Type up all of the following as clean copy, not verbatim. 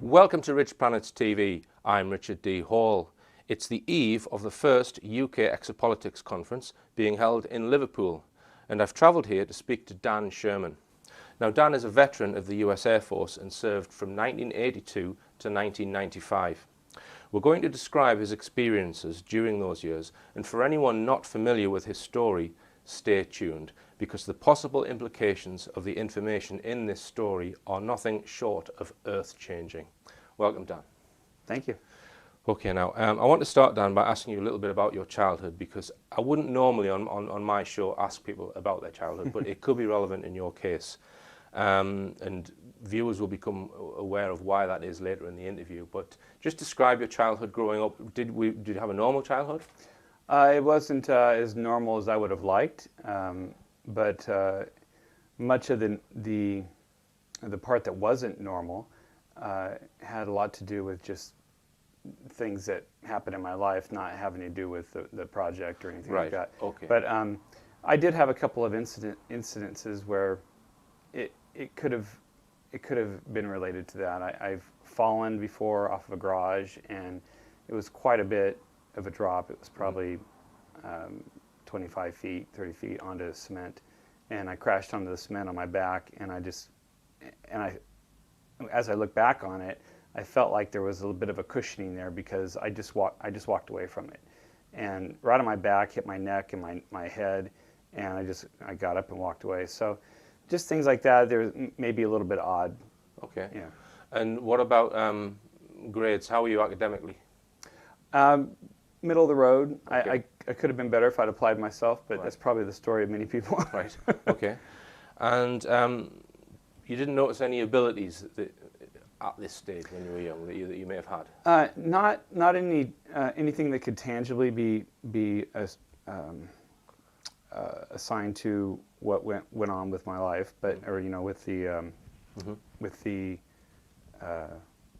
Welcome to Rich Planets TV. I'm Richard D. Hall. It's the eve of the first UK Exopolitics Conference being held in Liverpool, and I've travelled here to speak to Dan Sherman. Now, Dan is a veteran of the US Air Force and served from 1982 to 1995. We're going to describe his experiences during those years, and for anyone not familiar with his story, stay tuned, because the possible implications of the information in this story are nothing short of earth-changing. Welcome, Dan. Thank you. Okay, now, I want to start, Dan, by asking you a little bit about your childhood, because I wouldn't normally on my show ask people about their childhood, but it could be relevant in your case. And viewers will become aware of why that is later in the interview. But just describe your childhood growing up. Did you have a normal childhood? It wasn't as normal as I would have liked, but much of the part that wasn't normal had a lot to do with just things that happened in my life, not having to do with the project or anything like that. Okay. But I did have a couple of incidences where it could have been related to that. I've fallen before off of a garage, and it was quite a bit of a drop. It was probably 25 feet, 30 feet onto cement, and I crashed onto the cement on my back, and as I look back on it, I felt like there was a little bit of a cushioning there because I just walked away from it, and right on my back hit my neck and my head, and I got up and walked away. So just things like that. They're maybe a little bit odd. Okay. Yeah. And what about grades? How were you academically? Middle of the road. Okay. I could have been better if I'd applied myself, but That's probably the story of many people. Right. Okay. And you didn't notice any abilities at this stage when you were young that you may have had? Not anything that could tangibly be assigned to what went on with my life, but with the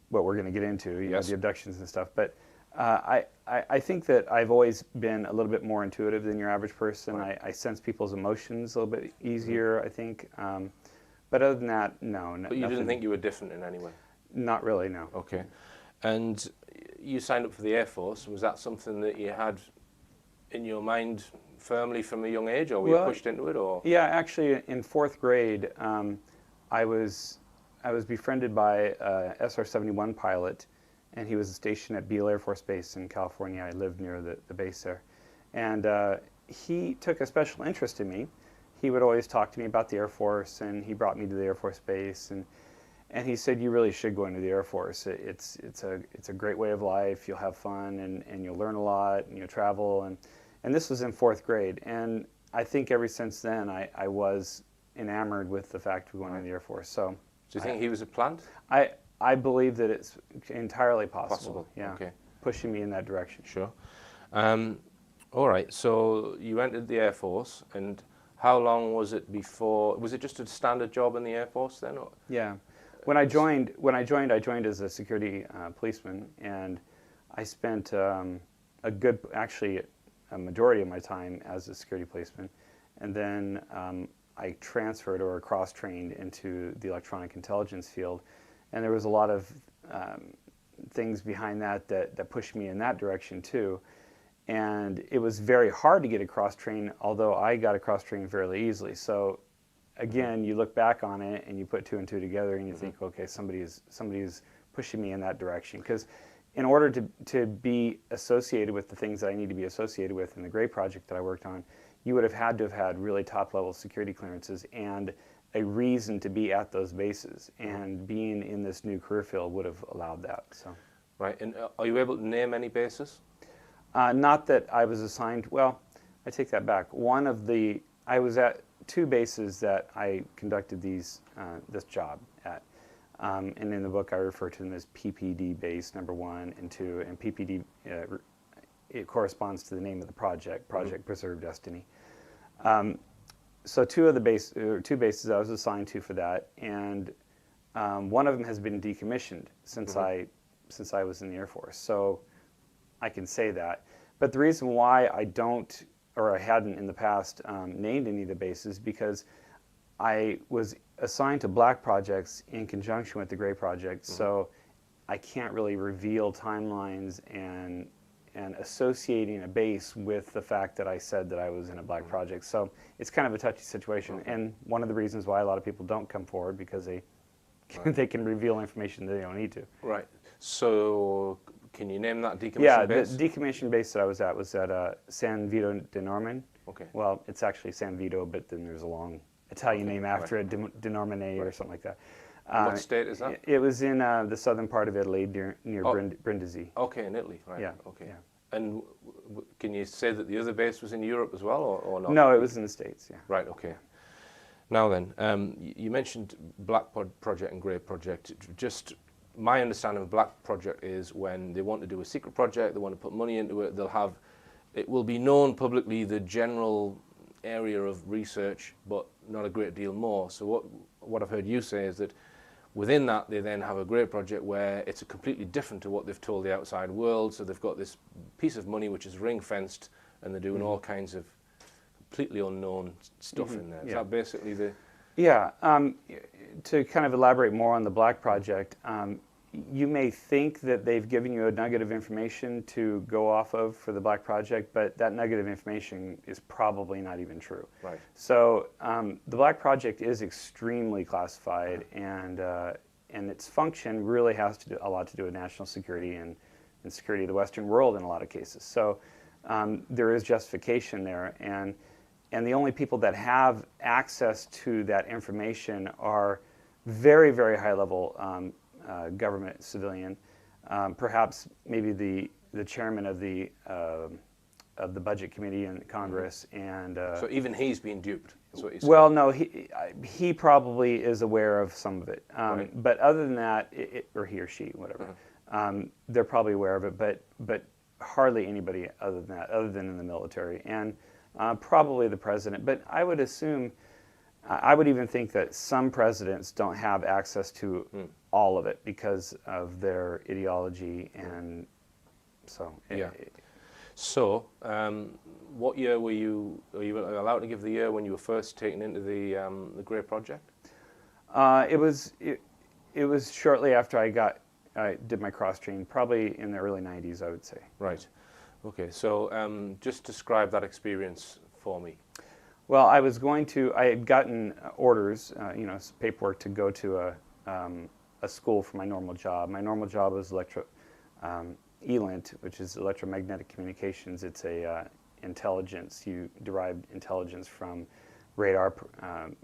what we're going to get into, Yes. The abductions and stuff. But I think that I've always been a little bit more intuitive than your average person. Right. I sense people's emotions a little bit easier, I think. But other than that, no. But you didn't think you were different in any way? Not really, no. Okay. And you signed up for the Air Force. Was that something that you had in your mind firmly from a young age, or were you pushed into it? Or yeah, actually, in fourth grade, I was befriended by a SR-71 pilot, and he was stationed at Beale Air Force Base in California. I lived near the base there, and he took a special interest in me. He would always talk to me about the Air Force, and he brought me to the Air Force Base, and he said, "You really should go into the Air Force. It's a great way of life. You'll have fun, and you'll learn a lot, and you'll travel." And this was in fourth grade, and I think ever since then I was enamored with the fact of going into the Air Force. So, do you think he was a plant? I believe that it's entirely possible. Yeah, okay. Pushing me in that direction. Sure. All right. So you entered the Air Force, and how long was it before? Was it just a standard job in the Air Force then? Or? Yeah. When I joined, I joined as a security policeman, and I spent a majority of my time as a security policeman, and then I transferred or cross-trained into the electronic intelligence field, and there was a lot of things behind that pushed me in that direction too, and it was very hard to get a cross-train, although I got a cross-train fairly easily. So again, you look back on it and you put two and two together, and you think, okay, somebody's pushing me in that direction, because in order to be associated with the things that I need to be associated with in the Gray project that I worked on, you would have had to have had really top-level security clearances and a reason to be at those bases. And being in this new career field would have allowed that. So, right. And are you able to name any bases? Not that I was assigned. Well, I take that back. I was at two bases that I conducted this job at. And in the book, I refer to them as PPD base number 1 and 2, and PPD it corresponds to the name of the project, Project Preserve Destiny. So two bases I was assigned to for that, and one of them has been decommissioned since I was in the Air Force. So I can say that. But the reason why I don't, or I hadn't in the past, named any of the bases, because I was assigned to black projects in conjunction with the gray project, so I can't really reveal timelines and associating a base with the fact that I said that I was in a black project. So it's kind of a touchy situation, and one of the reasons why a lot of people don't come forward, because they can reveal information they don't need to. Right. So can you name that decommissioned base? Yeah, the decommissioned base that I was at San Vito de Norman. Okay. Well, it's actually San Vito, but then there's a long Italian name after it, de Normandie or something like that. What state is that? It was in the southern part of Italy, near Brindisi. Okay, in Italy, right. Yeah. Okay. Yeah. And can you say that the other base was in Europe as well, or not? No, it was in the States, yeah. Right, okay. Now then, you mentioned Black Project and Grey Project. Just my understanding of Black Project is when they want to do a secret project, they want to put money into it, it will be known publicly, the general area of research, but not a great deal more. So what I've heard you say is that within that, they then have a great project where it's completely different to what they've told the outside world. So they've got this piece of money which is ring-fenced, and they're doing all kinds of completely unknown stuff in there. Is that basically the... Yeah. To kind of elaborate more on the Black Project, you may think that they've given you a nugget of information to go off of for the Black Project, but that nugget of information is probably not even true. Right. So the Black Project is extremely classified, and its function really has a lot to do with national security and security of the Western world in a lot of cases. So there is justification there, and the only people that have access to that information are very, very high-level government civilian, perhaps maybe the chairman of the budget committee in Congress, and so even he's been duped. Is what you're saying. Well, no, he probably is aware of some of it, but other than that, or he or she, whatever, they're probably aware of it, but hardly anybody other than that, other than in the military, and probably the president. But I would assume, I would even think that some presidents don't have access to all of it because of their ideology, and so. So, what year were you allowed to give the year when you were first taken into the Grey Project? It was shortly after I did my cross train, probably in the early 90s, I would say. Right. Okay. So, just describe that experience for me. Well, I had gotten orders, paperwork to go to a school for my normal job. My normal job was ELINT, which is electromagnetic communications. It's a intelligence. You derive intelligence from radar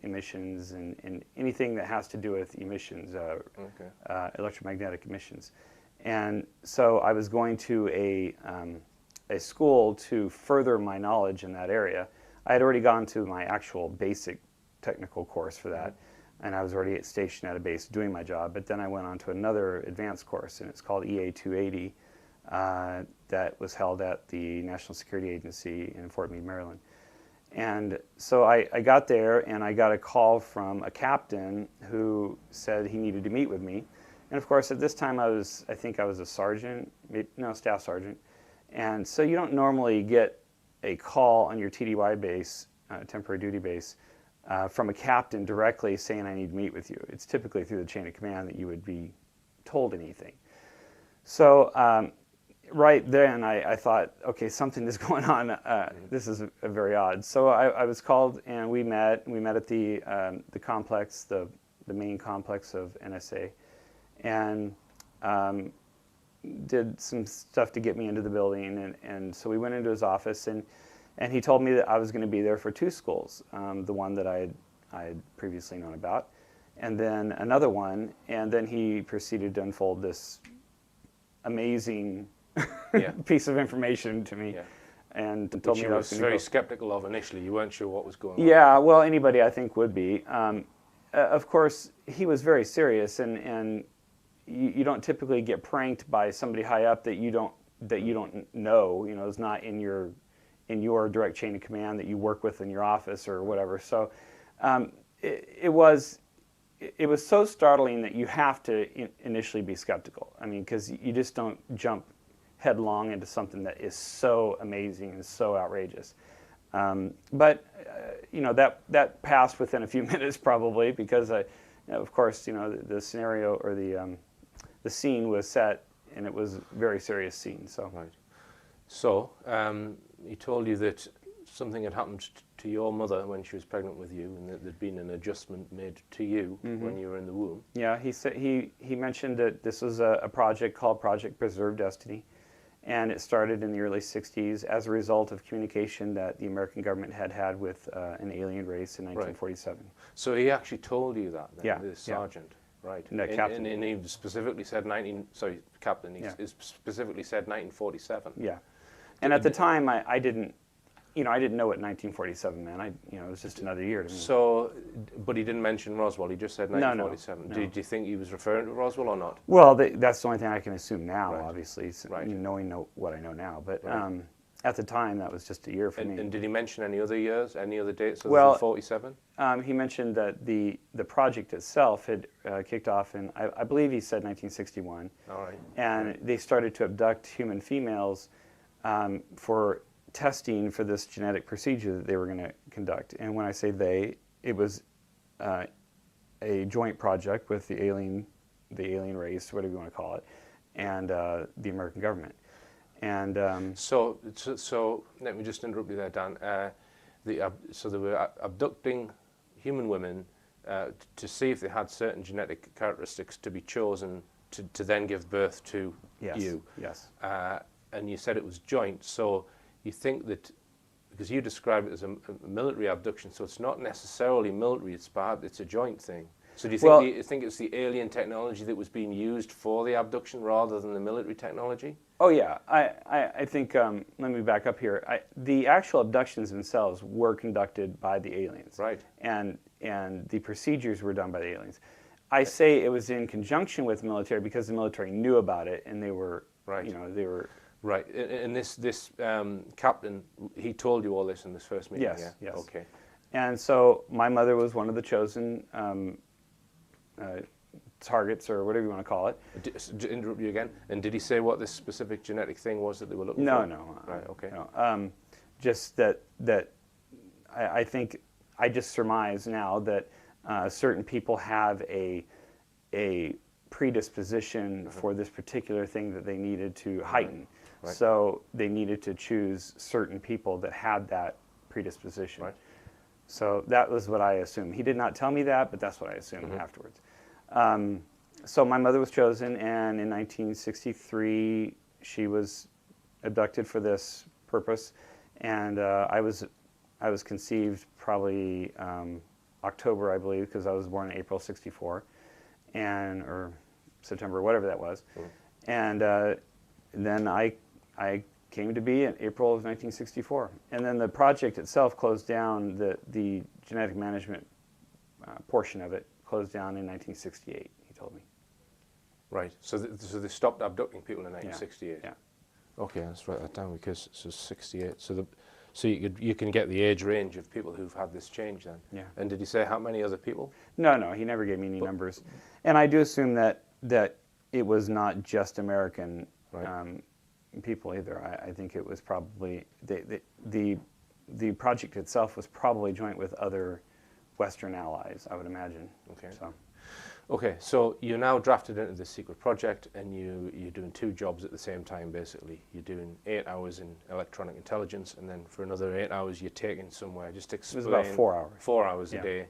emissions and anything that has to do with emissions, electromagnetic emissions. And so I was going to a school to further my knowledge in that area. I had already gone to my actual basic technical course for that, and I was already stationed at a base doing my job. But then I went on to another advanced course, and it's called EA 280, that was held at the National Security Agency in Fort Meade, Maryland. And so I got there, and I got a call from a captain who said he needed to meet with me. And of course, at this time, I think I was a sergeant, staff sergeant. And so you don't normally get a call on your TDY base, temporary duty base, from a captain directly saying, I need to meet with you. It's typically through the chain of command that you would be told anything. So right then I thought, okay, something is going on. This is very odd. So I was called, and we met at the complex, the main complex of NSA, and did some stuff to get me into the building, and so we went into his office, and he told me that I was going to be there for two schools, the one that I had previously known about, and then another one, and then he proceeded to unfold this amazing piece of information to me, and told me I was very skeptical of initially. You weren't sure what was going on. Yeah, well, anybody I think would be. of course, he was very serious, and you don't typically get pranked by somebody high up that you don't know. You know, is not in your direct chain of command that you work with in your office or whatever. So it was so startling that you have to initially be skeptical. I mean, because you just don't jump headlong into something that is so amazing and so outrageous. But you know, that passed within a few minutes probably, because of course, you know, the scenario or the scene was set, and it was a very serious scene. So right. So he told you that something had happened to your mother when she was pregnant with you, and that there'd been an adjustment made to you when you were in the womb. Yeah, he said he mentioned that this was a project called Project Preserve Destiny, and it started in the early '60s as a result of communication that the American government had with an alien race in 1947. Right. So he actually told you that, then, yeah, the sergeant, right? Captain. And he specifically said captain. He specifically said 1947. Yeah, and at the time I didn't. You know, I didn't know what 1947 meant. You know, it was just another year to me. So, but he didn't mention Roswell. He just said 1947. No. Did you think he was referring to Roswell or not? Well, that's the only thing I can assume now, right. Obviously, right. Knowing what I know now. But right. At the time, that was just a year for me. And did he mention any other years, any other dates other than 47? He mentioned that the project itself had kicked off in, I believe he said 1961. All right. And they started to abduct human females for testing for this genetic procedure that they were going to conduct. And when I say they, it was a joint project with the alien race, whatever you want to call it, and the American government. And so let me just interrupt you there, Dan. So they were abducting human women to see if they had certain genetic characteristics to be chosen to then give birth to you. Yes. And you said it was joint. So you think that, because you describe it as a military abduction, so it's not necessarily military, it's a joint thing. So do you think it's the alien technology that was being used for the abduction rather than the military technology? Oh yeah, I think, let me back up here. The actual abductions themselves were conducted by the aliens. Right. And the procedures were done by the aliens. I say it was in conjunction with the military because the military knew about it, and they were, right. You know, they were... Right, and this captain, he told you all this in this first meeting? Yes, yeah? yes. Okay. And so my mother was one of the chosen targets, or whatever you want to call it. To interrupt you again, and did he say what this specific genetic thing was that they were looking for? No. Right, okay. No. Just that I think, I just surmise now that certain people have a predisposition for this particular thing that they needed to heighten. Right. So they needed to choose certain people that had that predisposition. Right. So that was what I assumed. He did not tell me that, but that's what I assumed afterwards. So my mother was chosen, and in 1963 she was abducted for this purpose, and I was conceived probably October, I believe, because I was born in April '64, or September, whatever that was, and then I came to be in April of 1964, and then the project itself closed down. The genetic management portion of it closed down in 1968. He told me. Right. So they stopped abducting people in 1968. Yeah. Okay, let's write that down, because so 68. So you can get the age range of people who've had this change then. Yeah. And did he say how many other people? No, he never gave me any numbers, and I do assume that it was not just American people either. I think it was probably the project itself was probably joint with other Western allies, I would imagine. Okay. So Okay, so you're now drafted into this secret project, and you're doing two jobs at the same time, basically. You're doing 8 hours in electronic intelligence, and then for another 8 hours you're taken somewhere. Just explain. It was about 4 hours. 4 hours a day.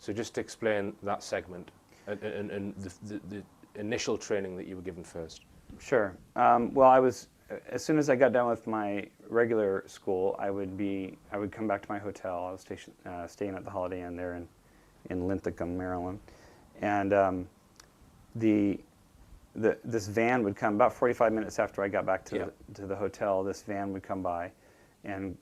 So just explain that segment and the initial training that you were given first. Sure. Well, as soon as I got done with my regular school, I would come back to my hotel. I was staying at the Holiday Inn there in Linthicum, Maryland. And this van would come about 45 minutes after I got back to the hotel. This van would come by and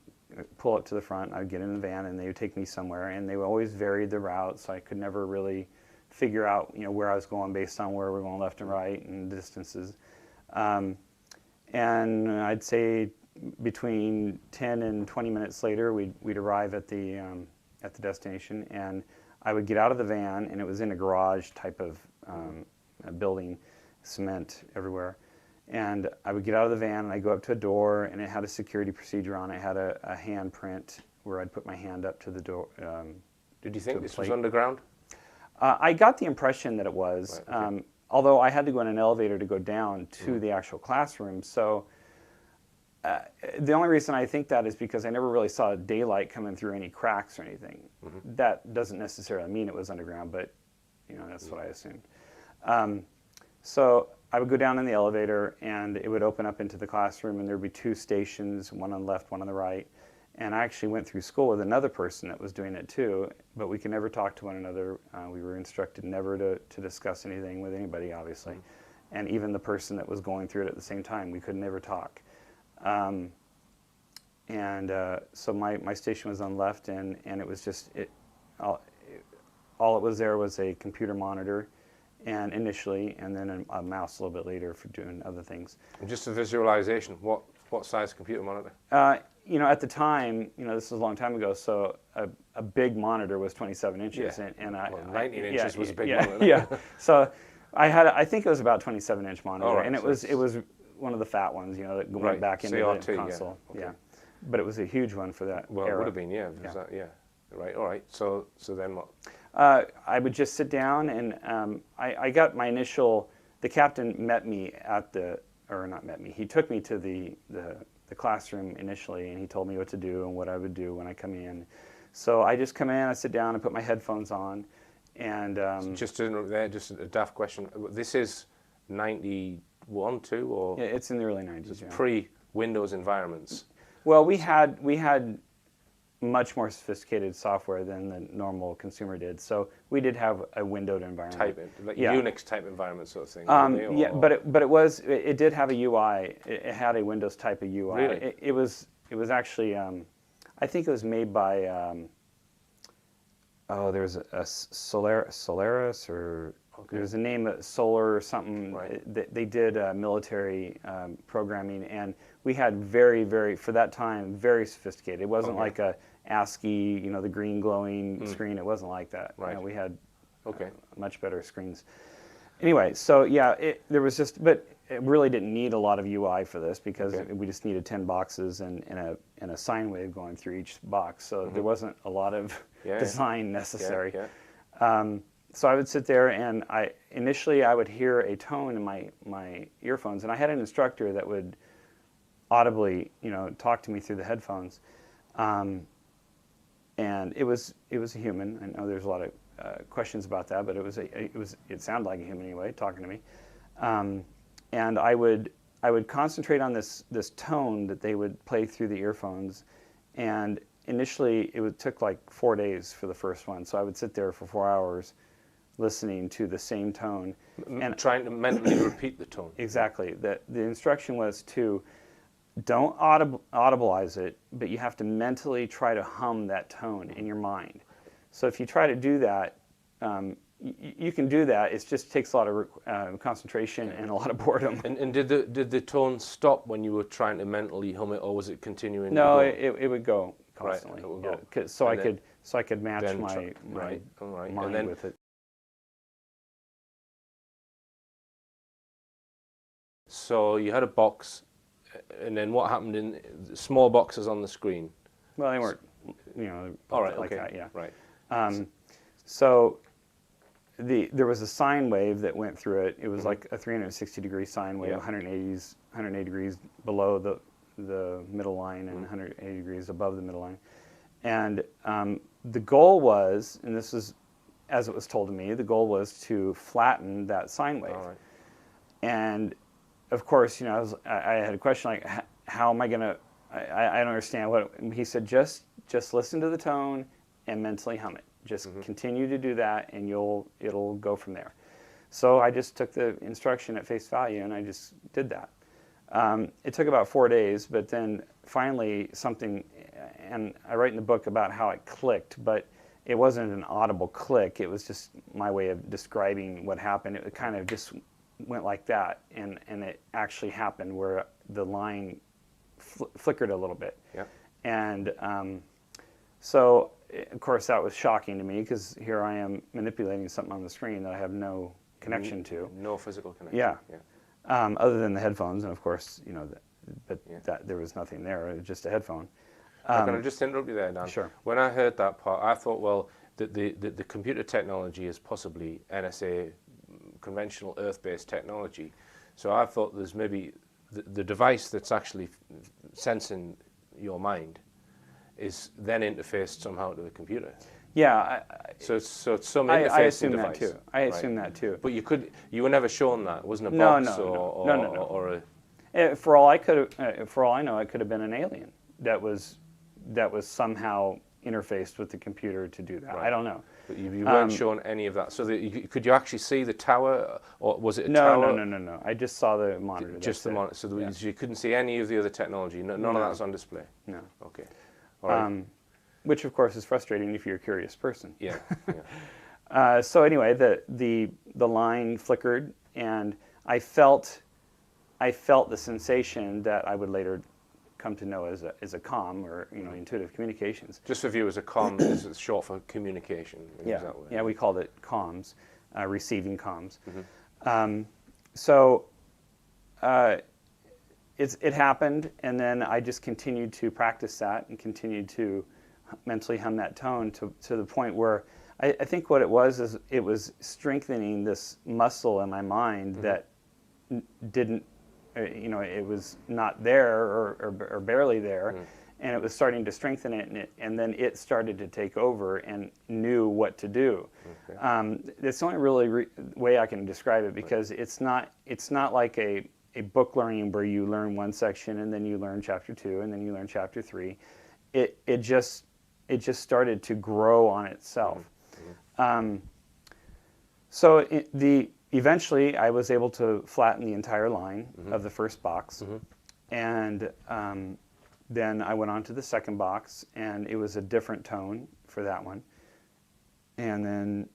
pull up to the front. I would get in the van, and they would take me somewhere. And they would always vary the route, so I could never really figure out, where I was going based on where we're going left and right and distances. And I'd say between 10 and 20 minutes later, we'd arrive at the destination, and I would get out of the van, and it was in a garage type of a building, cement everywhere. And I would get out of the van, and I'd go up to a door, and it had a security procedure on it. It had a hand print where I'd put my hand up to the door. Did you think this was underground? I got the impression that it was, Right, okay. although I had to go in an elevator to go down to the actual classroom. So the only reason I think that is because I never really saw daylight coming through any cracks or anything. That doesn't necessarily mean it was underground, but that's what I assumed. So I would go down in the elevator, and it would open up into the classroom, and there would be 2 stations, one on the left, one on the right. And I actually went through school with another person that was doing it too, but we could never talk to one another. We were instructed never to discuss anything with anybody, obviously. And even the person that was going through it at the same time, we could never talk. So my station was on the left, and it was just, all it was there was a computer monitor, and initially, and then a mouse a little bit later for doing other things. Just a visualization, what size computer monitor? At the time, this was a long time ago, so a big monitor was 27 inches. Yeah. And 19 inches was a big monitor. Yeah. So I think it was about 27-inch monitor, right, and it so was one of the fat ones, that went back into CRT, the console. Yeah. Okay. But it was a huge one for that Well, era. it would have been, yeah. Right, all right. So then what? I would just sit down, and I got my initial. The captain met me he took me to the classroom initially, and he told me what to do and what I would do when I come in. So I just come in, I sit down, I put my headphones on, and Just to interrupt there, just a daft question. This is 91, 2, or yeah, it's in the early 90s. it's pre-Windows environments? Well, we had much more sophisticated software than the normal consumer did. So we did have a windowed environment. Unix type environment sort of thing. But it did have a UI. It had a Windows type of UI. Really? It was actually I think it was made by there's a Solaris, or there's a name Solar or something. Right. They did military programming, and we had very, very, for that time, very sophisticated. It wasn't like a ASCII, the green glowing screen. It wasn't like that. Right. We had Okay. much better screens. Anyway, so yeah, but it really didn't need a lot of UI for this, because we just needed 10 boxes and a sine wave going through each box. So there wasn't a lot of design necessary. So I would sit there, and initially I would hear a tone in my earphones, and I had an instructor that would audibly, talk to me through the headphones, and it was a human. I know there's a lot of questions about that, but it sounded like a human anyway, talking to me, and I would concentrate on this tone that they would play through the earphones, and initially it took like 4 days for the first one. So I would sit there for 4 hours listening to the same tone and trying to mentally repeat the tone. Exactly. The instruction was to don't audibilize it, but you have to mentally try to hum that tone in your mind. So if you try to do that, you can do that. It just takes a lot of concentration and a lot of boredom. And did the tone stop when you were trying to mentally hum it, or was it continuing? No, to go? it would go constantly. Right, it would go. So I could match my right. mind with it. So you had a box, and then what happened in small boxes on the screen? Well, they weren't, all right, like okay. that, yeah. Right. So there was a sine wave that went through it. It was like a 360-degree sine wave, 180 degrees below the middle line and 180 degrees above the middle line. And the goal was, and this is as it was told to me, the goal was to flatten that sine wave. All right. And of course, I had a question like, how am I going to, I don't understand what, he said, just listen to the tone and mentally hum it. Just continue to do that, and it'll go from there. So I just took the instruction at face value, and I just did that. It took about 4 days, but then finally something, and I write in the book about how it clicked, but it wasn't an audible click. It was just my way of describing what happened. It kind of just went like that, and it actually happened where the line flickered a little bit. Yeah. And so, of course, that was shocking to me because here I am manipulating something on the screen that I have no connection to. No physical connection. Yeah. Yeah. Other than the headphones, and of course, but Yeah. that there was nothing there. It was just a headphone. Can I just interrupt you there, Dan? Sure. When I heard that part, I thought, well, the computer technology is possibly NSA conventional Earth-based technology. So I thought there's maybe the device that's actually sensing your mind is then interfaced somehow to the computer. Yeah. So it's some interfacing I assume device. that too. I assume that too. But you were never shown that. It wasn't a No, box no. or a. For all I know, it could have been an alien that was somehow interfaced with the computer to do that. Right. I don't know. But you weren't shown any of that. So could you actually see the tower, or was it a No, tower? no. I just saw the monitor. Just the monitor. So you couldn't see any of the other technology. None of that's on display. No. Okay. All right. Which of course is frustrating if you're a curious person. Yeah. So anyway, the line flickered, and I felt the sensation that I would later come to know as a comm, or intuitive communications. Just for viewers, a comm is short for communication. Yeah, yeah, we called it comms, receiving comms. Mm-hmm. So it happened, and then I just continued to practice that and continued to mentally hum that tone to the point where I think what it was is it was strengthening this muscle in my mind that didn't, it was not there or barely there, and it was starting to strengthen it, and then it started to take over and knew what to do. Okay. It's the only really way I can describe it, because it's not like a book learning where you learn one section and then you learn chapter 2 and then you learn chapter 3. It just started to grow on itself. So eventually I was able to flatten the entire line of the first box, and then I went on to the second box, and it was a different tone for that one, and then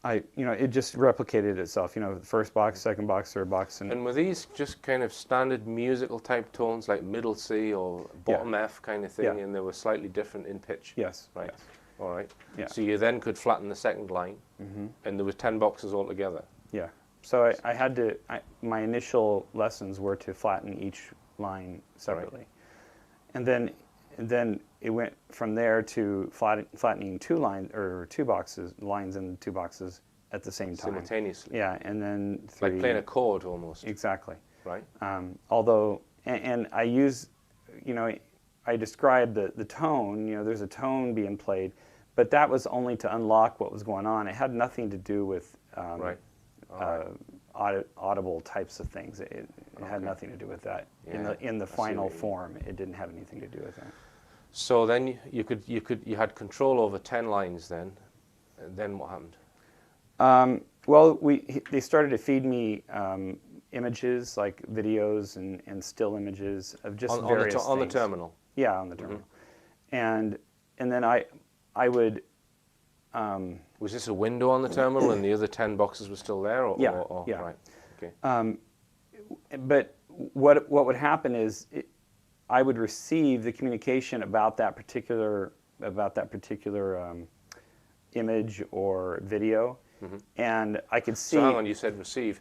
it just replicated itself. The first box, second box, third box, and were these just kind of standard musical type tones, like middle C or bottom F kind of thing, and they were slightly different in pitch? Yes. Right. Yes. All right. Yeah. So you then could flatten the second line, and there was 10 boxes altogether. Yeah. So I had to. My initial lessons were to flatten each line separately, and then it went from there to flattening two lines in two boxes at the same time. Simultaneously. Yeah, and then 3. Like playing a chord almost. Exactly. Right. Although, and I use, I described the tone. There's a tone being played, but that was only to unlock what was going on. It had nothing to do with audible types of things. It had nothing to do with that. Yeah. In the final form, it didn't have anything to do with that. So then you had control over 10 lines then, and then what happened? Well, they started to feed me images, like videos and still images of just various things. On the terminal? Yeah, on the terminal. And then I would... was this a window on the terminal and the other 10 boxes were still there? Yeah. Right. Okay. But what would happen is I would receive the communication about that particular image or video, and I could see... So hang on, you said receive.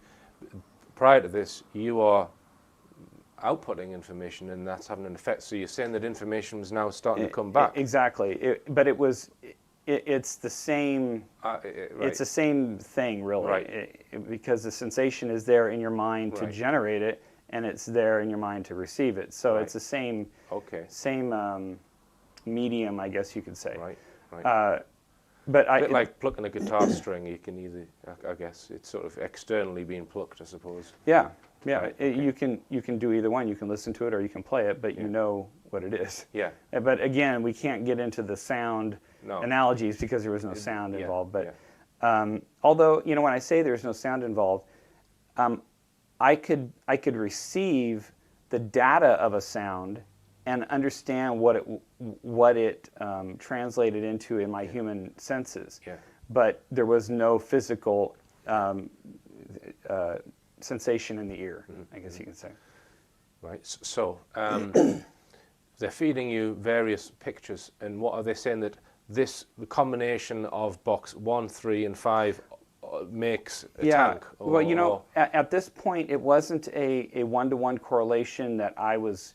Prior to this, you are outputting information, and that's having an effect. So you're saying that information was now starting to come back. Exactly. But it was... It's the same. Right. It's the same thing, really, right. Because the sensation is there in your mind to generate it, and it's there in your mind to receive it. So it's the same. Okay. Same medium, I guess you could say. Right. Right. But a bit like plucking a guitar string. You can either, I guess, it's sort of externally being plucked, I suppose. Yeah. Yeah. Right. You can do either one. You can listen to it or you can play it, but you know what it is. Yeah. But again, we can't get into the sound analogies because there was no sound involved. But although when I say there's no sound involved, I could receive the data of a sound and understand what it translated into in my human senses. Yeah. But there was no physical sensation in the ear, I guess you can say. Right. So they're feeding you various pictures, and what are they saying that the combination of box 1, 3, and 5 makes a tank? Well, you know, at this point, it wasn't a one-to-one correlation that I was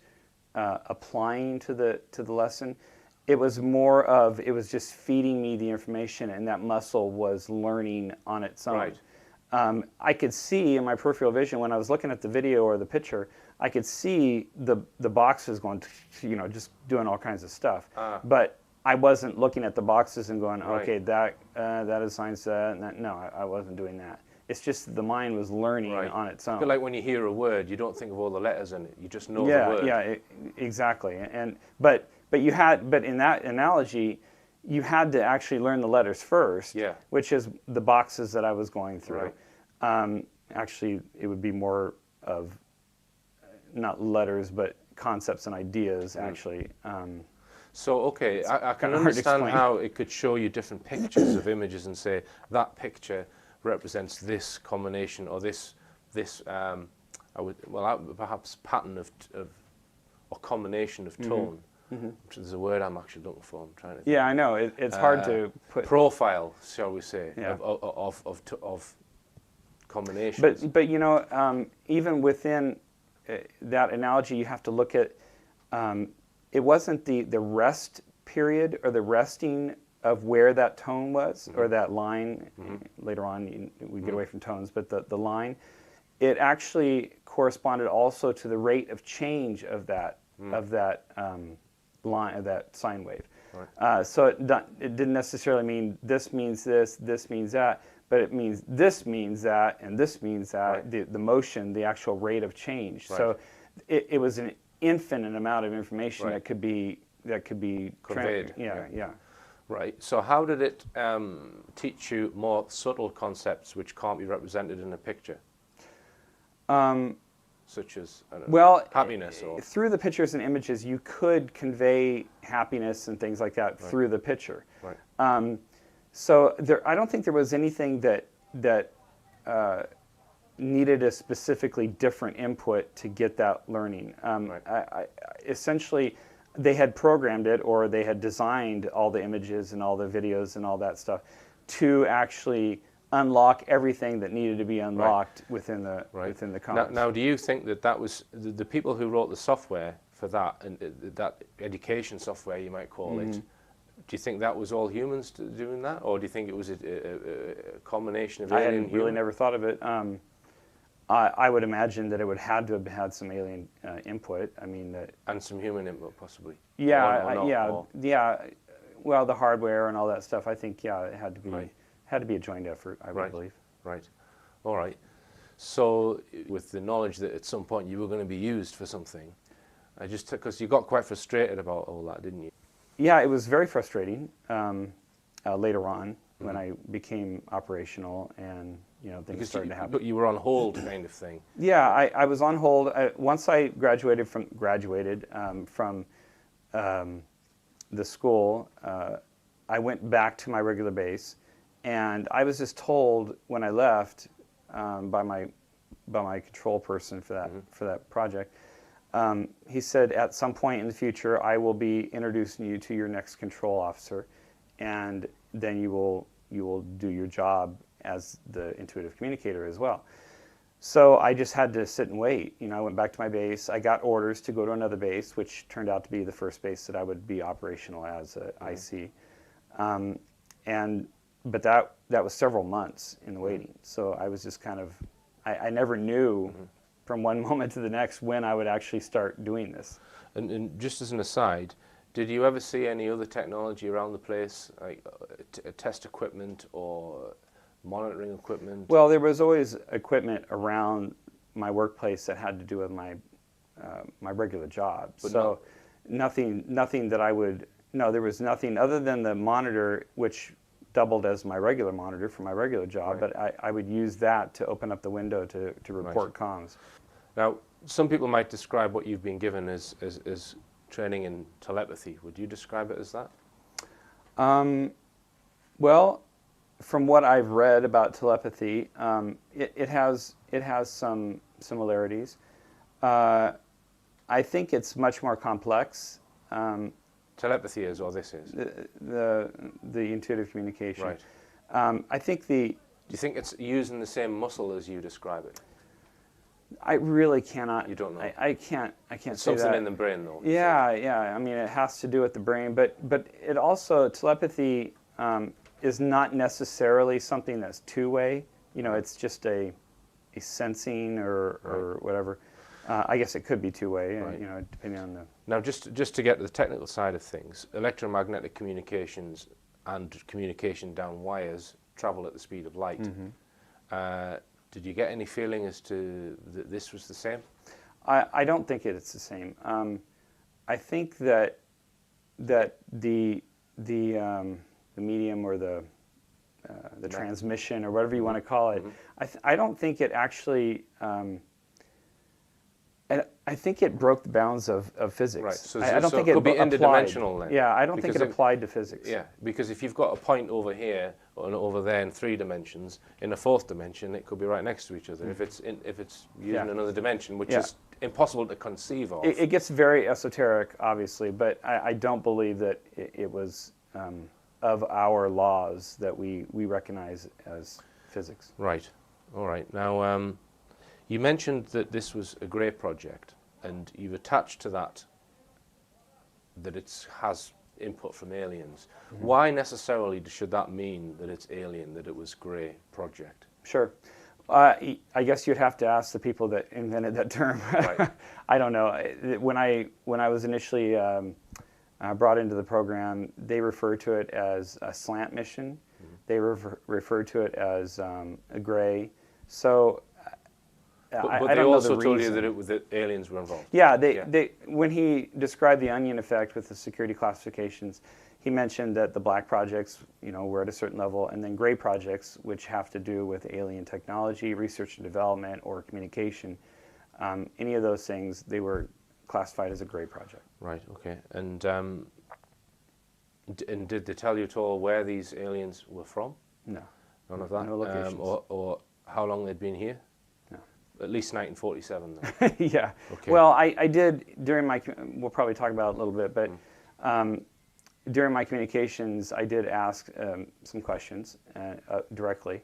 applying to the lesson. It was more of, it was just feeding me the information, and that muscle was learning on its own. Right. I could see in my peripheral vision when I was looking at the video or the picture, I could see the boxes going, you know, just doing all kinds of stuff. But I wasn't looking at the boxes and going, Right. okay, that assigns that, and that. No, I wasn't doing that. It's just the mind was learning Right. on its own. But like when you hear a word, you don't think of all the letters in it. You just know the word. Yeah, exactly. But in that analogy, you had to actually learn the letters first. Yeah. Which is the boxes that I was going through. Right. Actually, it would be more of not letters, but concepts and ideas. Actually. So, okay, I can kinda hard to understand explain. how it could show you different pictures of images and say that picture represents this combination or this perhaps pattern of or combination of tone. Which is a word I'm actually looking for. I'm trying to. Yeah, I know. It's hard to put. Profile, shall we say, Yeah. of combinations. But you know, even within that analogy, you have to look at. It wasn't the rest period or the resting of where that tone was or that line. Later on, we get away from tones, but the line, it actually corresponded also to the rate of change of that line, of that sine wave. Right. So it didn't necessarily mean this means this means that, but it means this means that, and this means that. Right. The motion, the actual rate of change. Right. So it was an infinite amount of information. Right. that could be conveyed. Yeah. Right. So how did it teach you more subtle concepts which can't be represented in a picture? Such as happiness, or through the pictures and images, you could convey happiness and things like that. Right. Through the picture. Right. So I don't think there was anything that needed a specifically different input to get that learning. Right. Essentially, they had programmed it, or they had designed all the images and all the videos and all that stuff to actually unlock everything that needed to be unlocked. Right. within the context. Now, do you think that was the people who wrote the software for that, and that education software, you might call it? Do you think that was all humans doing that, or do you think it was a combination of alien and human? I really never thought of it. I would imagine that it would have to have had some alien input. I mean, and some human input, possibly. Yeah, yeah. Well, the hardware and all that stuff. I think it had to be. Right. Had to be a joint effort, I would believe. Right. All right. So, with the knowledge that at some point you were going to be used for something, because you got quite frustrated about all that, didn't you? Yeah, it was very frustrating later on when I became operational and things started to happen. But you were on hold, kind of thing. Yeah, I was on hold. Once I graduated from the school, I went back to my regular base. And I was just told when I left by my control person for that project. He said, at some point in the future, I will be introducing you to your next control officer, and then you will do your job as the intuitive communicator as well. So I just had to sit and wait. I went back to my base. I got orders to go to another base, which turned out to be the first base that I would be operational as a IC. But that was several months in the waiting. So I was just kind of, I never knew from one moment to the next when I would actually start doing this. And just as an aside, did you ever see any other technology around the place, like test equipment or monitoring equipment? Well, there was always equipment around my workplace that had to do with my regular job. But so nothing that I would, no, there was nothing other than the monitor, which doubled as my regular monitor for my regular job, but I would use that to open up the window to report comms. Now, some people might describe what you've been given as training in telepathy. Would you describe it as that? Well, from what I've read about telepathy, it has some similarities. I think it's much more complex. Telepathy is, or this is? The intuitive communication. Right. I think Do you think it's using the same muscle as you describe it? I really cannot. You don't know. I can't. It's say something that. in the brain, though. Yeah, yeah. I mean, it has to do with the brain, but it also telepathy is not necessarily something that's two-way. You know, it's just a sensing or whatever. I guess it could be two-way. You know, depending on the. Now, just to get to the technical side of things, electromagnetic communications and communication down wires travel at the speed of light. Did you get any feeling as to that this was the same? I don't think it's the same. I think that the medium or the transmission or whatever you want to call it, I don't think it actually. I think it broke the bounds of physics. Right. So, I don't think it it could be applied. interdimensional then. Yeah, I don't think it applied to physics. Yeah, because if you've got a point over here and over there in 3 dimensions, in a 4th dimension, it could be right next to each other. If it's using another dimension, which is impossible to conceive of. It gets very esoteric, obviously, but I don't believe that it was of our laws that we recognize as physics. Right. All right. Now, you mentioned that this was a grey project, and you've attached to that it has input from aliens. Why necessarily should that mean that it's alien, that it was grey project? Sure. I guess you'd have to ask the people that invented that term. Right. I don't know. When I was initially brought into the program, they referred to it as a slant mission. They referred to it as a gray. So. But they also told you that aliens were involved. Yeah, when he described the onion effect with the security classifications, he mentioned that the black projects, were at a certain level, and then gray projects, which have to do with alien technology, research and development, or communication. Any of those things, they were classified as a gray project. Right. Okay. And did they tell you at all where these aliens were from? No. None of that. No locations. Or how long they'd been here? At least 1947 then. Yeah. Okay. Well, I did during my, we'll probably talk about it a little bit, but during my communications, I did ask some questions directly,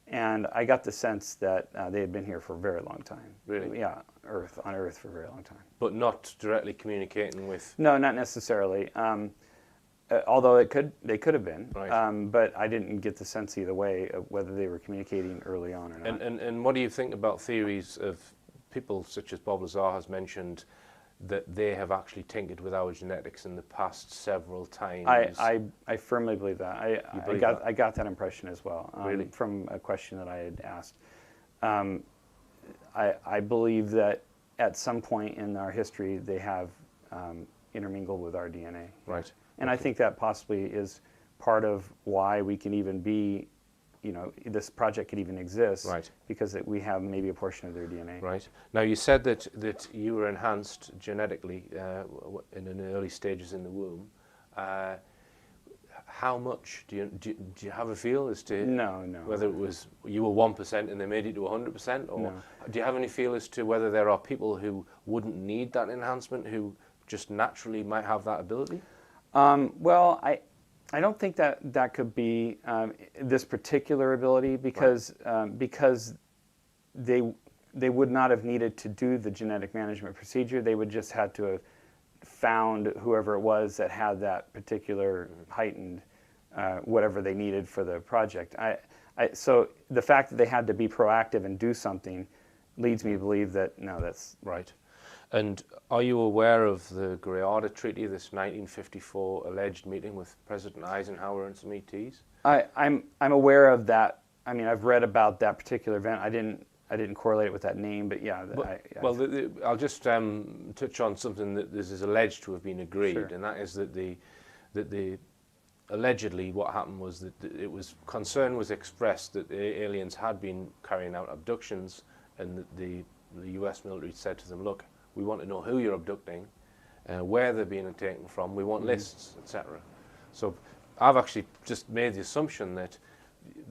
and I got the sense that they had been here for a very long time. Really? Yeah, on Earth for a very long time. But not directly communicating with? No, not necessarily. Although they could have been, right. But I didn't get the sense either way of whether they were communicating early on or not. And what do you think about theories of people such as Bob Lazar has mentioned that they have actually tinkered with our genetics in the past several times? I firmly believe that. I got that impression as well. Really? From a question that I had asked. I believe that at some point in our history they have intermingled with our DNA. Right. And I think that possibly is part of why we can even be, this project could even exist. Right. Because we have maybe a portion of their DNA. Right. Now, you said that you were enhanced genetically in the early stages in the womb. How much do you have a feel as to whether it was you were 1% and they made it to 100%, or do you have any feel as to whether there are people who wouldn't need that enhancement who just naturally might have that ability? Well, I don't think that could be this particular ability because they would not have needed to do the genetic management procedure. They would just have to have found whoever it was that had that particular heightened whatever they needed for the project. So the fact that they had to be proactive and do something leads me to believe that no, that's right. And are you aware of the Greada Treaty, this 1954 alleged meeting with President Eisenhower and some ETs? I'm aware of that. I mean, I've read about that particular event. I didn't correlate it with that name, but yeah. I'll just touch on something that this is alleged to have been agreed, Sure. and that is that the allegedly what happened was that concern was expressed that the aliens had been carrying out abductions, and that the US military said to them, look, we want to know who you're abducting, where they're being taken from, we want lists, etc. So I've actually just made the assumption that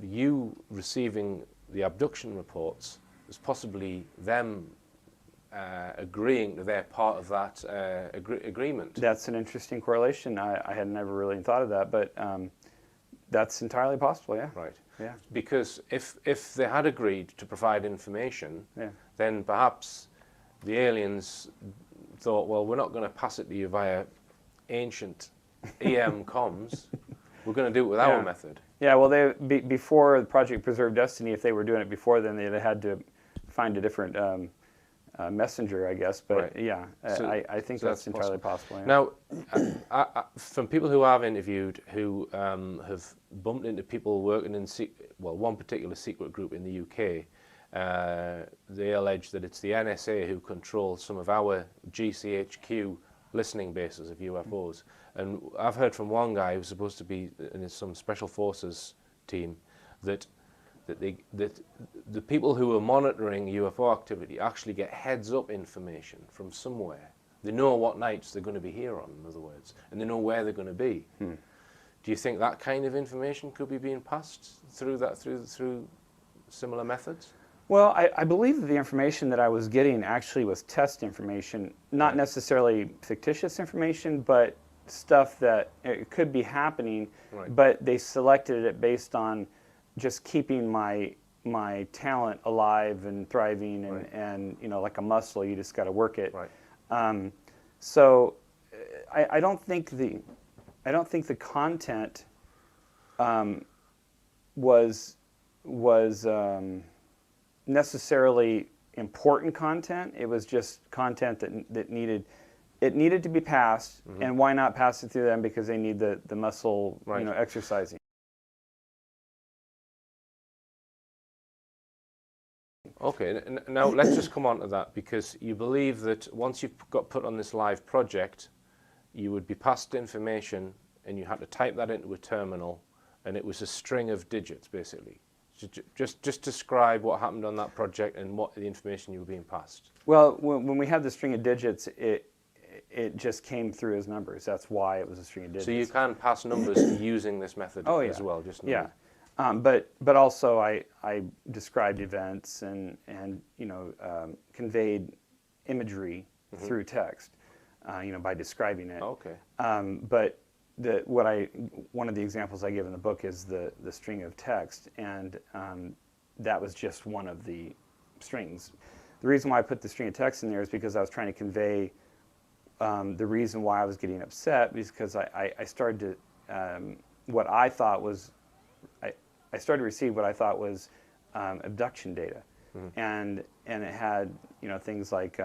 you receiving the abduction reports is possibly them agreeing that they're part of that agreement. That's an interesting correlation. I had never really thought of that, but that's entirely possible, yeah. Right. Yeah. Because if they had agreed to provide information, Yeah. then perhaps the aliens thought, well, we're not going to pass it to you via ancient EM comms. We're going to do it with our method. Yeah, well, before Project Preserve Destiny, if they were doing it before then, they had to find a different messenger, I guess. But Right. yeah, So I think that's entirely possible. Yeah. Now, from people who I've interviewed who have bumped into people working in one particular secret group in the UK, they allege that it's the NSA who controls some of our GCHQ listening bases of UFOs. And I've heard from one guy who's supposed to be in some special forces team that the people who are monitoring UFO activity actually get heads-up information from somewhere. They know what nights they're going to be here on, in other words, and they know where they're going to be. Do you think that kind of information could be being passed through through similar methods? Well, I believe that the information that I was getting actually was test information, not necessarily fictitious information, but stuff that it could be happening, but they selected it based on just keeping my talent alive and thriving, and you know, like a muscle, you just got to work it. Right. So I don't think the content was necessarily important content. It was just content that needed to be passed, and why not pass it through them, because they need the muscle, you know, exercising. Okay, now let's just come on to that, because you believe that once you've got put on this live project, you would be passed information and you had to type that into a terminal, and it was a string of digits, basically. Just describe what happened on that project and what the information you were being passed. Well, when we had the string of digits, it just came through as numbers. That's why it was a string of digits. So you can pass numbers using this method as well, just numbers. Yeah. But also I described events and you know, conveyed imagery through text, you know, by describing it. Okay. But one of the examples I give in the book is the string of text, and that was just one of the strings. The reason why I put the string of text in there is because I was trying to convey the reason why I was getting upset, because I started to what I thought was I started to receive what I thought was abduction data, and it had, you know, things like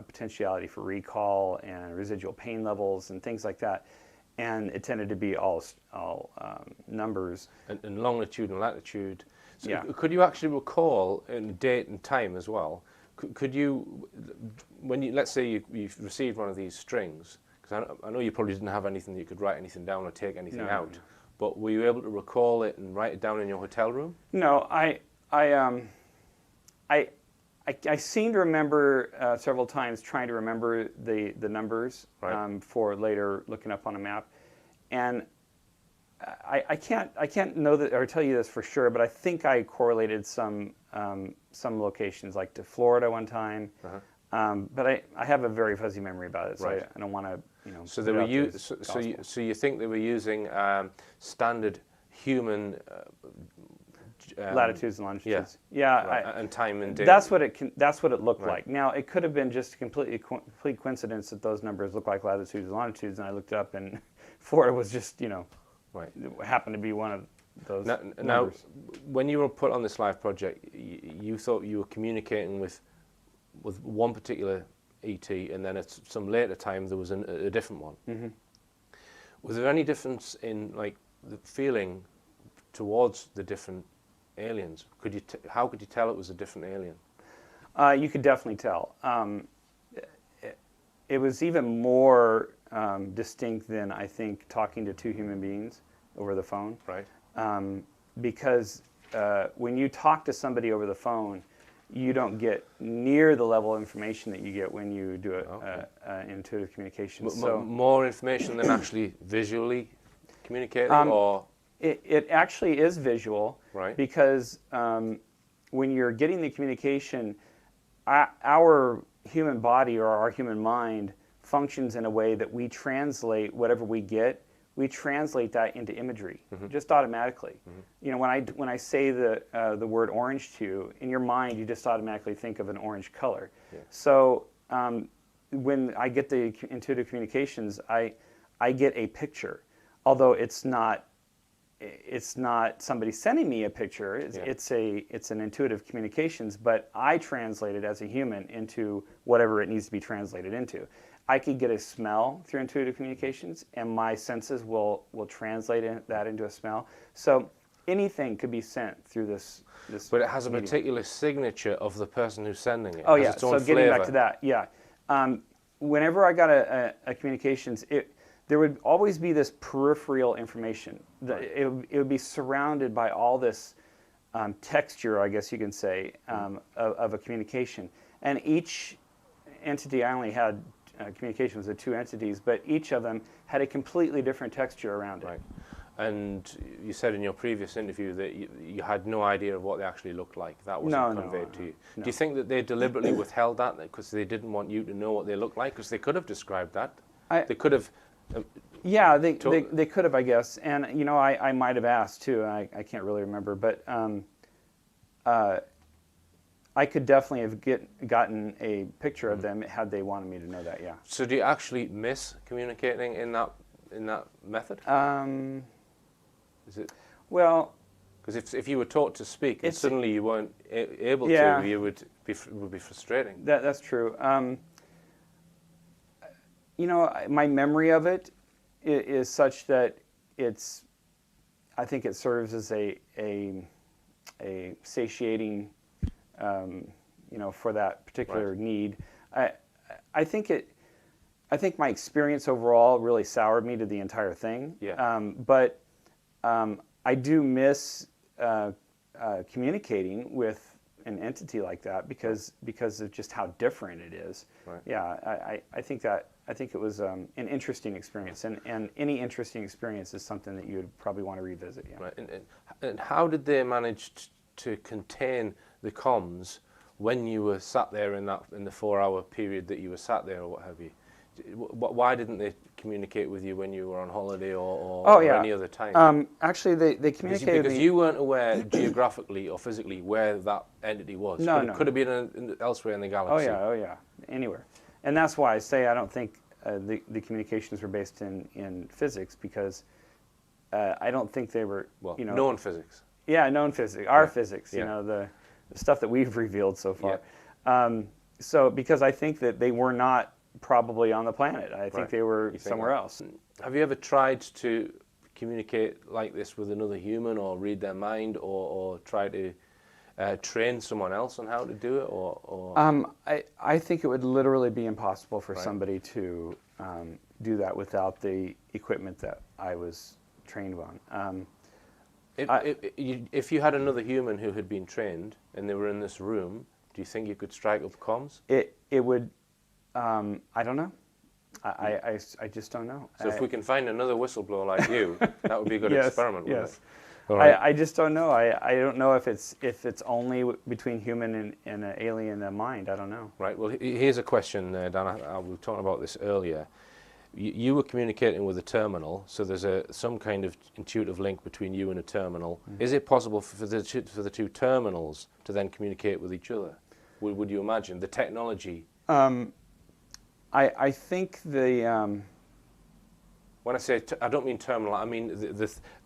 potentiality for recall and residual pain levels and things like that, and it tended to be all numbers and longitude and latitude. So yeah. Could you actually recall in date and time as well? Could you, when you, let's say you've received one of these strings, because I know you probably didn't have anything that you could write anything down or take anything out, but were you able to recall it and write it down in your hotel room? No, I seem to remember several times trying to remember the numbers for later looking up on a map, and I can't know that or tell you this for sure, but I think I correlated some locations, like to Florida one time, but I have a very fuzzy memory about it, so I don't want to, you know. So they were so you think they were using standard human latitudes and longitudes. Yeah, and time and date. That's what it looked like. Now it could have been just a complete coincidence that those numbers look like latitudes and longitudes, and I looked up and Florida was just, you know, it happened to be one of those numbers. Now, when you were put on this live project, you thought you were communicating with one particular ET, and then at some later time there was a different one. Was there any difference in like the feeling towards the different aliens? How could you tell it was a different alien? You could definitely tell. It was even more distinct than, I think, talking to two human beings over the phone. Right. Because when you talk to somebody over the phone, you don't get near the level of information that you get when you do intuitive communication. So more information than actually visually communicating, or it actually is visual, right? Because when you're getting the communication, our human body or our human mind functions in a way that we translate whatever we get. We translate that into imagery, just automatically. You know, when I say the word orange to you, in your mind, you just automatically think of an orange color. Yeah. So when I get the intuitive communications, I get a picture, although it's not somebody sending me a picture. It's an intuitive communications, but I translate it as a human into whatever it needs to be translated into. I could get a smell through intuitive communications, and my senses will translate that into a smell. So anything could be sent through this. But it has a particular signature of the person who's sending it. Oh it has yeah. its own So getting flavor. back to that, yeah. Whenever I got a communications, there would always be this peripheral information. It would be surrounded by all this texture, I guess you can say, of a communication. And each entity, I only had communications with two entities, but each of them had a completely different texture around it. Right. And you said in your previous interview that you had no idea of what they actually looked like. That wasn't conveyed to you. No. Do you think that they deliberately withheld that because they didn't want you to know what they looked like? Because they could have described that. They could have. Yeah, they could have, I guess. And, you know, I might have asked, too. I can't really remember. But I could definitely have gotten a picture of them had they wanted me to know that, yeah. So do you actually miss communicating in that method? Is it? Well, because if you were taught to speak and suddenly you weren't able to, it would be frustrating. That's true. You know, my memory of it is such that I think it serves as a satiating, you know, for that particular need. I think my experience overall really soured me to the entire thing. Yeah. But I do miss communicating with an entity like that because of just how different it is. Right. Yeah, I think it was an interesting experience, and any interesting experience is something that you would probably want to revisit. Yeah. Right. And how did they manage to contain the comms when you were sat there in the 4-hour period that you were sat there, or what have you? Why didn't they communicate with you when you were on holiday or any other time? Actually, they communicated because you weren't aware geographically or physically where that entity was. No, It could have been elsewhere in the galaxy. Oh yeah, anywhere. And that's why I say I don't think the communications were based in physics, because I don't think they were, you know, known physics. Yeah, known physics, our physics. Yeah. You know, the stuff that we've revealed so far. Yeah. So because I think that they were not probably on the planet. I think they were somewhere else. Have you ever tried to communicate like this with another human, or read their mind, or try to train someone else on how to do it? Or I think it would literally be impossible for somebody to do that without the equipment that I was trained on. If you had another human who had been trained and they were in this room, do you think you could strike up comms? It would. I don't know. I just don't know. So if we can find another whistleblower like you, that would be a good experiment. Yes. All right. I just don't know. I don't know if it's only between human and an alien mind. I don't know. Right. Well, here's a question, Dan. We were talking about this earlier. You were communicating with a terminal, so there's some kind of intuitive link between you and a terminal. Mm-hmm. Is it possible for the two terminals to then communicate with each other? Would you imagine the technology? I think the. When I say I don't mean terminal, I mean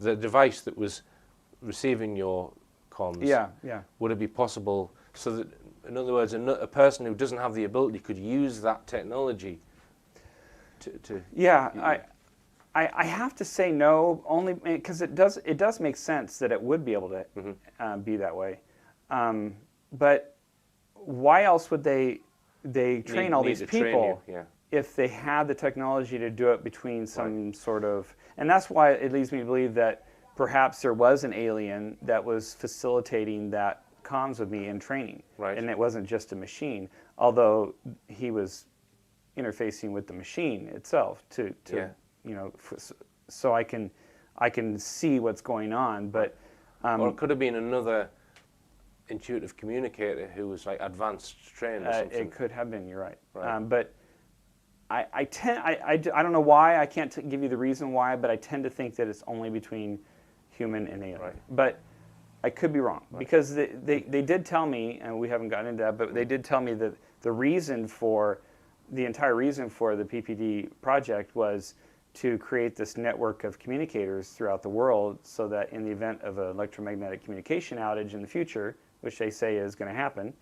the device that was receiving your comms. Yeah. Would it be possible so that, in other words, a person who doesn't have the ability could use that technology to Yeah, I have to say no, only because it does make sense that it would be able to be that way. But why else would they train all these people? if they had the technology to do it between some sort of, and that's why it leads me to believe that perhaps there was an alien that was facilitating that comms with me in training, and it wasn't just a machine, although he was interfacing with the machine itself to you know, so I can see what's going on, but or it could have been another intuitive communicator who was like advanced trained or something. It could have been. You're right. But I don't know why. I can't give you the reason why, but I tend to think that it's only between human and alien. But I could be wrong because they did tell me, and we haven't gotten into that, but they did tell me that the entire reason for the PPD project was to create this network of communicators throughout the world so that in the event of an electromagnetic communication outage in the future, which they say is going to happen,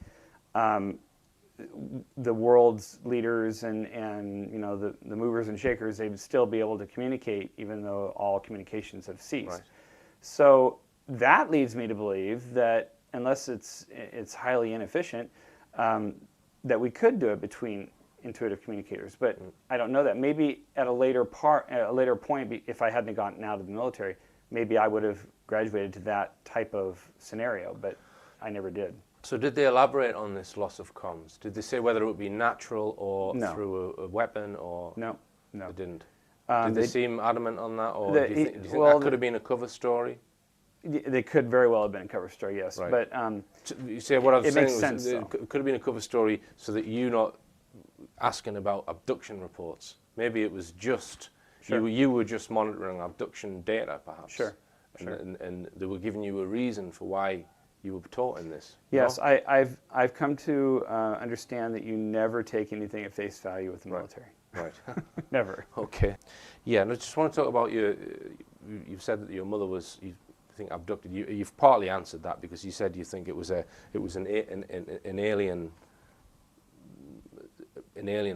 the world's leaders and you know, the movers and shakers, they'd still be able to communicate even though all communications have ceased. So that leads me to believe that unless it's highly inefficient, that we could do it between intuitive communicators, but I don't know that. Maybe at a later point, if I hadn't gotten out of the military, maybe I would have graduated to that type of scenario, but I never did. So did they elaborate on this loss of comms? Did they say whether it would be natural or through a weapon or? No. They didn't. Did they seem adamant on that, or do you think that could have been a cover story? They could very well have been a cover story, yes. But you say what I was saying makes sense, it could have been a cover story so that you're not asking about abduction reports. Maybe it was just you were just monitoring abduction data, perhaps. And they were giving you a reason for why you were taught in this. Yes, no? I've come to understand that you never take anything at face value with the military. Never. Okay. Yeah, and I just want to talk about you've said that your mother was, you think, abducted. You've partly answered that because you said you think it was an alien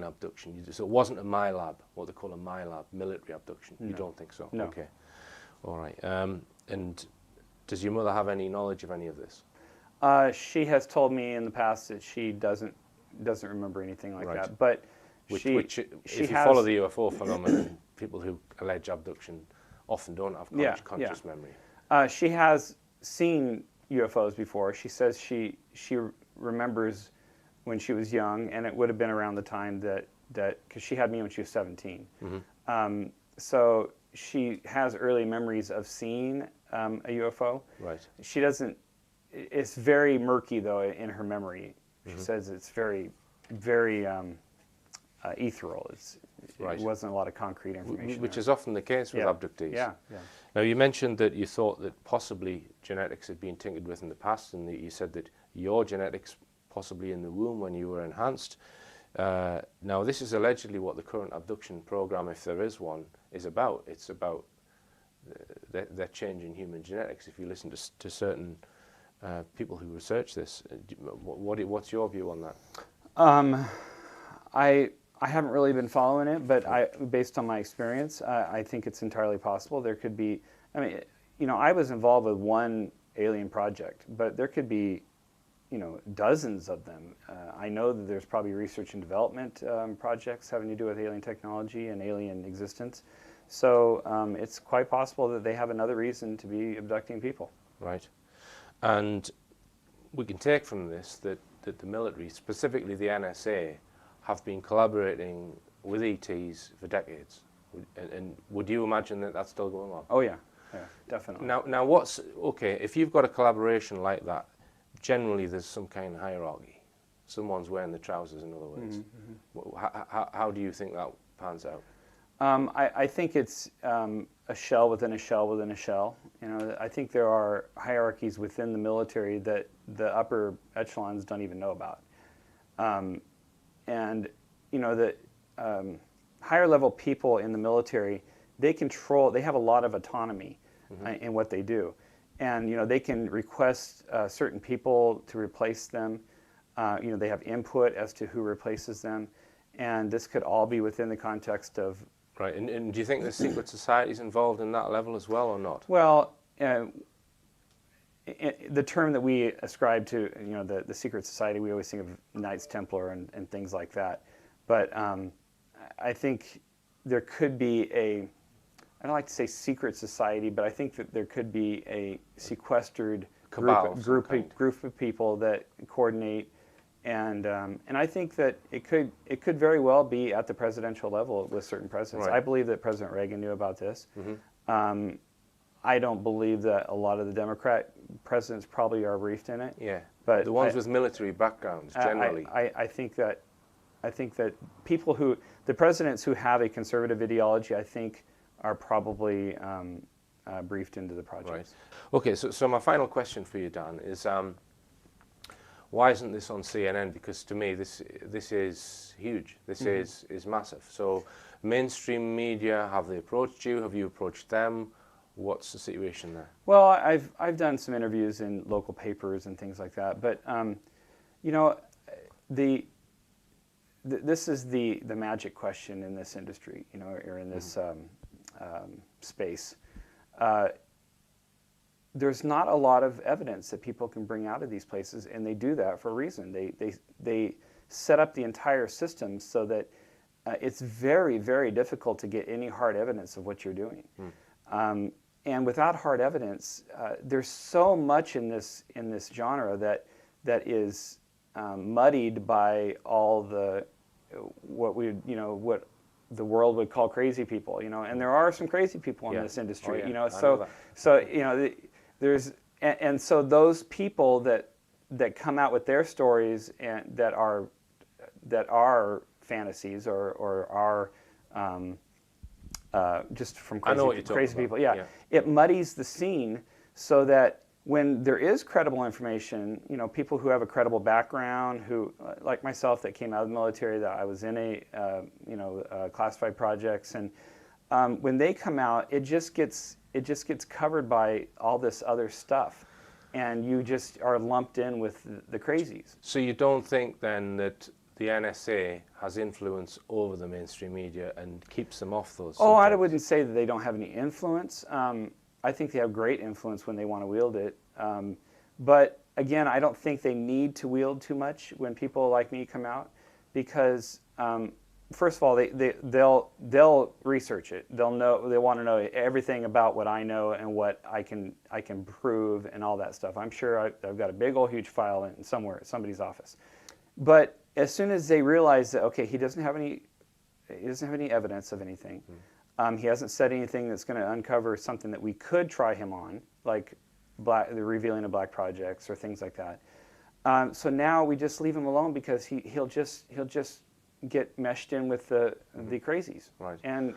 abduction. So it wasn't a MILAB, what they call a MILAB, military abduction. No. You don't think so? No. Okay. All right. And does your mother have any knowledge of any of this? She has told me in the past that she doesn't remember anything like that. But if you follow the UFO phenomenon, people who allege abduction often don't have conscious memory. She has seen UFOs before. She says she remembers when she was young, and it would have been around the time that because she had me when she was 17. So she has early memories of seeing a UFO. She doesn't. It's very murky though in her memory. She says it's very, very ethereal. It wasn't a lot of concrete information. Which is often the case with abductees. Now you mentioned that you thought that possibly genetics had been tinkered with in the past, and that you said that your genetics possibly in the womb when you were enhanced. Now this is allegedly what the current abduction program, if there is one, is about. It's about they're changing human genetics. If you listen to certain people who research this, what's your view on that? I haven't really been following it, but based on my experience, I think it's entirely possible. There could be, I mean, you know, I was involved with one alien project, but there could be, you know, dozens of them. I know that there's probably research and development projects having to do with alien technology and alien existence. So it's quite possible that they have another reason to be abducting people. Right. And we can take from this that the military, specifically the NSA, have been collaborating with ETs for decades. And would you imagine that that's still going on? Oh yeah, definitely. Now what's, okay, if you've got a collaboration like that, generally there's some kind of hierarchy. Someone's wearing the trousers, in other words. How do you think that pans out? I think it's a shell within a shell within a shell. You know, I think there are hierarchies within the military that the upper echelons don't even know about. And you know, the higher level people in the military, they have a lot of autonomy in what they do. And you know, they can request certain people to replace them. You know, they have input as to who replaces them. And this could all be within the context of... Right, and do you think the secret society is involved in that level as well, or not? Well, the term that we ascribe to, you know, the secret society, we always think of Knights Templar and things like that. But I think there could be I don't like to say secret society, but I think that there could be a sequestered group of people that coordinate, and I think that it could very well be at the presidential level with certain presidents. Right. I believe that President Reagan knew about this. Mm-hmm. I don't believe that a lot of the Democrat presidents probably are briefed in it. Yeah, but the ones with military backgrounds generally. I think that the presidents who have a conservative ideology, I think, are probably briefed into the project. Right. Okay, so my final question for you, Dan, is why isn't this on CNN? Because to me, this is huge. This is massive. So mainstream media, have they approached you? Have you approached them? What's the situation there? Well, I've done some interviews in local papers and things like that, but you know, this is the magic question in this industry, you know, or in this space. There's not a lot of evidence that people can bring out of these places, and they do that for a reason. They set up the entire system so that it's very, very difficult to get any hard evidence of what you're doing. And without hard evidence, there's so much in this genre that is muddied by all the what the world would call crazy people, you know. And there are some crazy people in this industry, you know. So you know, there's so those people that come out with their stories and that are fantasies or are just from crazy people. Yeah. It muddies the scene so that when there is credible information, you know, people who have a credible background, who, like myself, that came out of the military, that I was in classified projects, and when they come out, it just gets covered by all this other stuff, and you just are lumped in with the crazies. So you don't think then that the NSA has influence over the mainstream media and keeps them off those subjects? Oh, I wouldn't say that they don't have any influence. I think they have great influence when they want to wield it. But again, I don't think they need to wield too much when people like me come out, because first of all, they'll research it. They want to know everything about what I know and what I can prove and all that stuff. I'm sure I've got a big old huge file in somewhere at somebody's office. But as soon as they realize that, okay, he doesn't have any evidence of anything. He hasn't said anything that's going to uncover something that we could try him on, like the revealing of black projects or things like that. So now we just leave him alone, because he'll just get meshed in with the crazies. Right. And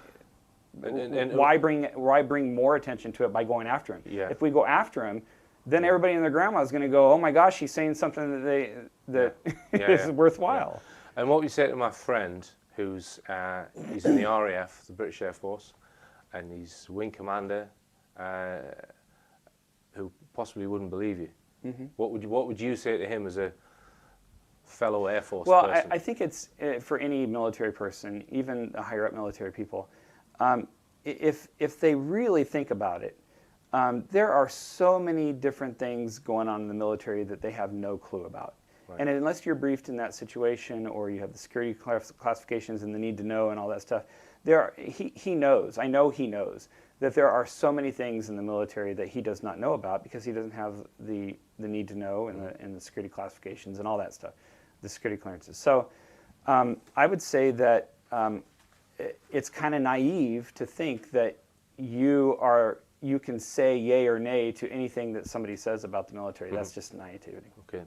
why bring more attention to it by going after him? Yeah. If we go after him, then everybody and their grandma is going to go, oh my gosh, he's saying something that is worthwhile. Yeah. And what we say to my friend, who's he's in the RAF, the British Air Force, and he's wing commander, who possibly wouldn't believe you. What would you say to him as a fellow Air Force person? Well, I think it's for any military person, even the higher up military people, if they really think about it, there are so many different things going on in the military that they have no clue about. Right. And unless you're briefed in that situation, or you have the security classifications and the need to know and all that stuff, he knows, I know he knows, that there are so many things in the military that he does not know about, because he doesn't have the need to know and the security classifications and all that stuff, the security clearances. So I would say that it's kind of naive to think that you can say yay or nay to anything that somebody says about the military. That's just naivety. Okay.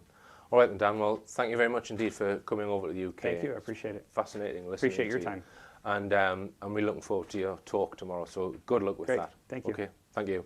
All right then, Dan. Well, thank you very much indeed for coming over to the UK. Thank you. I appreciate it. Fascinating listening. Appreciate your time. And I'm really looking forward to your talk tomorrow. So good luck with that. Thank you. Okay. Thank you.